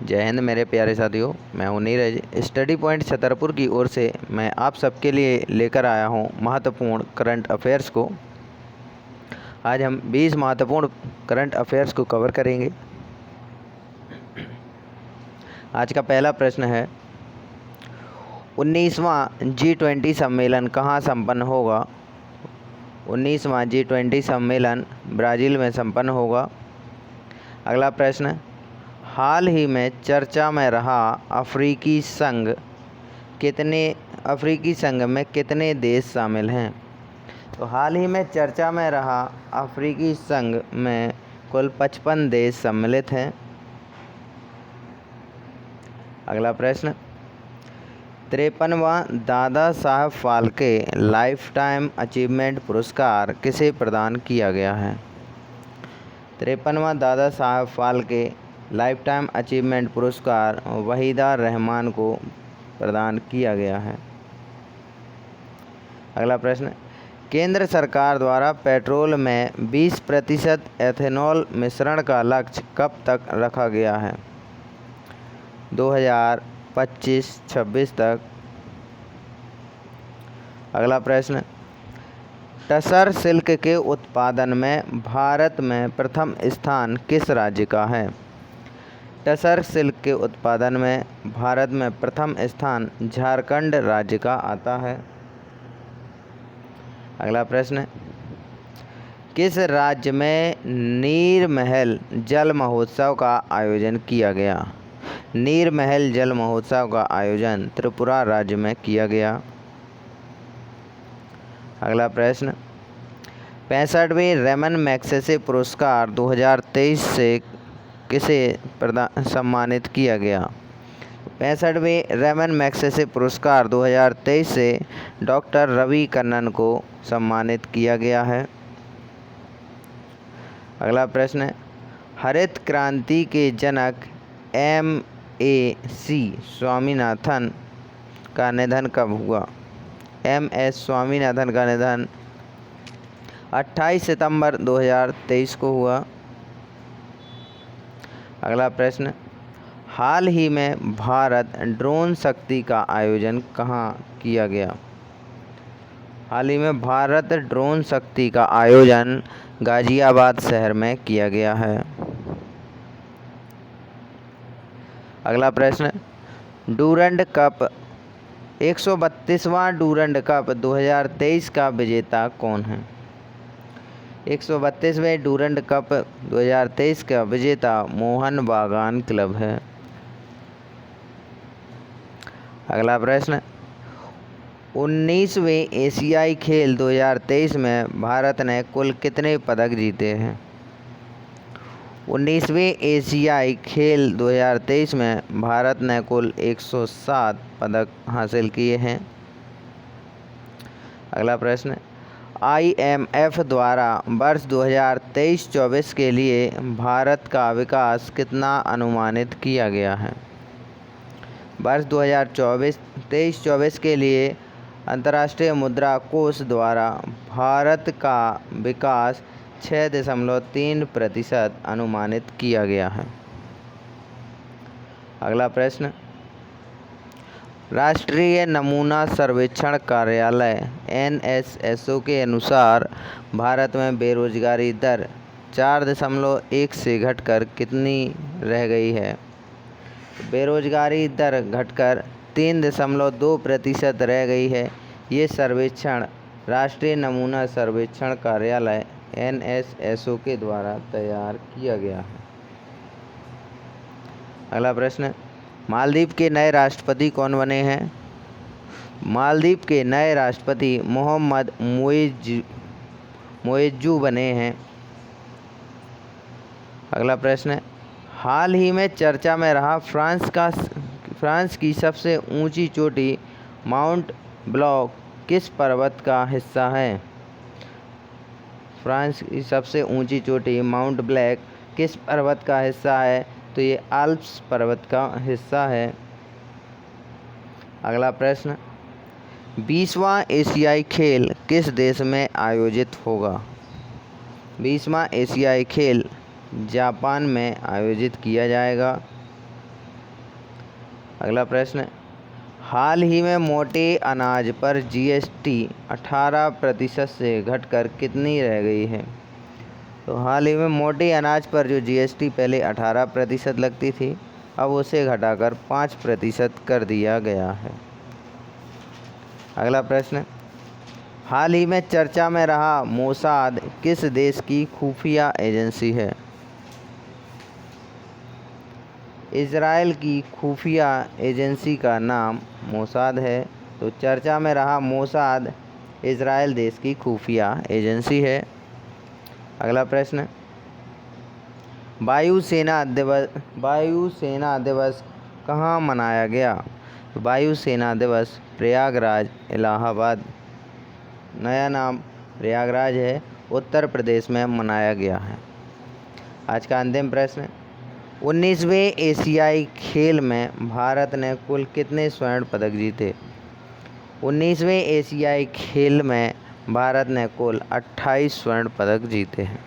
जय हिंद मेरे प्यारे साथियों, मैं हूं नीरज। स्टडी पॉइंट छतरपुर की ओर से मैं आप सबके लिए लेकर आया हूं महत्वपूर्ण करंट अफेयर्स को। आज हम 20 महत्वपूर्ण करंट अफेयर्स को कवर करेंगे। आज का पहला प्रश्न है, 19वां G20 सम्मेलन कहाँ संपन्न होगा? 19वां G20 सम्मेलन ब्राज़ील में संपन्न होगा। अगला प्रश्न, हाल ही में चर्चा में रहा अफ्रीकी संघ में कितने देश शामिल हैं? तो हाल ही में चर्चा में रहा अफ्रीकी संघ में कुल 55 देश सम्मिलित हैं। अगला प्रश्न, 53वां Dada Saheb Phalke life time achievement पुरस्कार किसे प्रदान किया गया है? 53वां Dada Saheb Phalke life time achievement पुरस्कार वहीदा रहमान को प्रदान किया गया है। अगला प्रश्न, केंद्र सरकार द्वारा पेट्रोल में 20% एथेनॉल मिश्रण का लक्ष्य कब तक रखा गया है? 2025-26 तक। अगला प्रश्न, टसर सिल्क के उत्पादन में भारत में प्रथम स्थान किस राज्य का है? टसर सिल्क के उत्पादन में भारत में प्रथम स्थान झारखंड राज्य का आता है। अगला प्रश्न, किस राज्य में नीरमहल जल महोत्सव का आयोजन किया गया? नीरमहल जल महोत्सव का आयोजन त्रिपुरा राज्य में किया गया। अगला प्रश्न, 65वें रेमन मैग्सेसे पुरस्कार 2023 से किसे सम्मानित किया गया? 65वें रेमन मैग्सेसे पुरस्कार 2023 से डॉक्टर रवि कन्नन को सम्मानित किया गया है। अगला प्रश्न, हरित क्रांति के जनक M.A.C. स्वामीनाथन का निधन कब हुआ? M.S. स्वामीनाथन का निधन 28 सितंबर 2023 को हुआ। अगला प्रश्न, हाल ही में भारत ड्रोन शक्ति का आयोजन कहाँ किया गया? हाल ही में भारत ड्रोन शक्ति का आयोजन गाजियाबाद शहर में किया गया है। अगला प्रश्न, डूरंड कप 132वां डूरंड कप 2023 का विजेता कौन है? 132वें डूरंड कप 2023 का विजेता मोहन बागान क्लब है। अगला प्रश्न, 19वें एशियाई खेल 2023 में भारत ने कुल कितने पदक जीते हैं? 19वें एशियाई खेल 2023 में भारत ने कुल 107 पदक हासिल किए हैं। अगला प्रश्न, IMF द्वारा वर्ष 2023-24 के लिए भारत का विकास कितना अनुमानित किया गया है? वर्ष 2023-24 के लिए अंतर्राष्ट्रीय मुद्रा कोष द्वारा भारत का विकास 6.3% अनुमानित किया गया है। अगला प्रश्न, राष्ट्रीय नमूना सर्वेक्षण कार्यालय NSSO के अनुसार भारत में बेरोजगारी दर 4.1 से घटकर कितनी रह गई है? बेरोजगारी दर घटकर 3.2% रह गई है। ये सर्वेक्षण राष्ट्रीय नमूना सर्वेक्षण कार्यालय NSSO के द्वारा तैयार किया गया है। अगला प्रश्न, मालदीव के नए राष्ट्रपति कौन बने हैं? मालदीव के नए राष्ट्रपति मोहम्मद मोइज्जू बने हैं। अगला प्रश्न, हाल ही में चर्चा में रहा फ्रांस की सबसे ऊंची चोटी माउंट ब्लैंक किस पर्वत का हिस्सा है? फ्रांस की सबसे ऊंची चोटी माउंट ब्लैंक किस पर्वत का हिस्सा है? तो ये आल्प्स पर्वत का हिस्सा है। अगला प्रश्न, 20वां एशियाई खेल किस देश में आयोजित होगा? 20वां एशियाई खेल जापान में आयोजित किया जाएगा। अगला प्रश्न, हाल ही में मोटे अनाज पर जीएसटी 18% से घटकर कितनी रह गई है? तो हाल ही में मोटे अनाज पर जो जीएसटी पहले 18% लगती थी, अब उसे घटाकर 5% कर दिया गया है। अगला प्रश्न, हाल ही में चर्चा में रहा मोसाद किस देश की खुफिया एजेंसी है? इजराइल की खुफिया एजेंसी का नाम मोसाद है। तो चर्चा में रहा मोसाद इजराइल देश की खुफिया एजेंसी है। अगला प्रश्न, वायुसेना दिवस कहाँ मनाया गया? तो वायुसेना दिवस प्रयागराज, इलाहाबाद, नया नाम प्रयागराज है, उत्तर प्रदेश में मनाया गया है। आज का अंतिम प्रश्न, 19वें एशियाई खेल में भारत ने कुल कितने स्वर्ण पदक जीते? 19वें एशियाई खेल में भारत ने कुल 28 स्वर्ण पदक जीते हैं।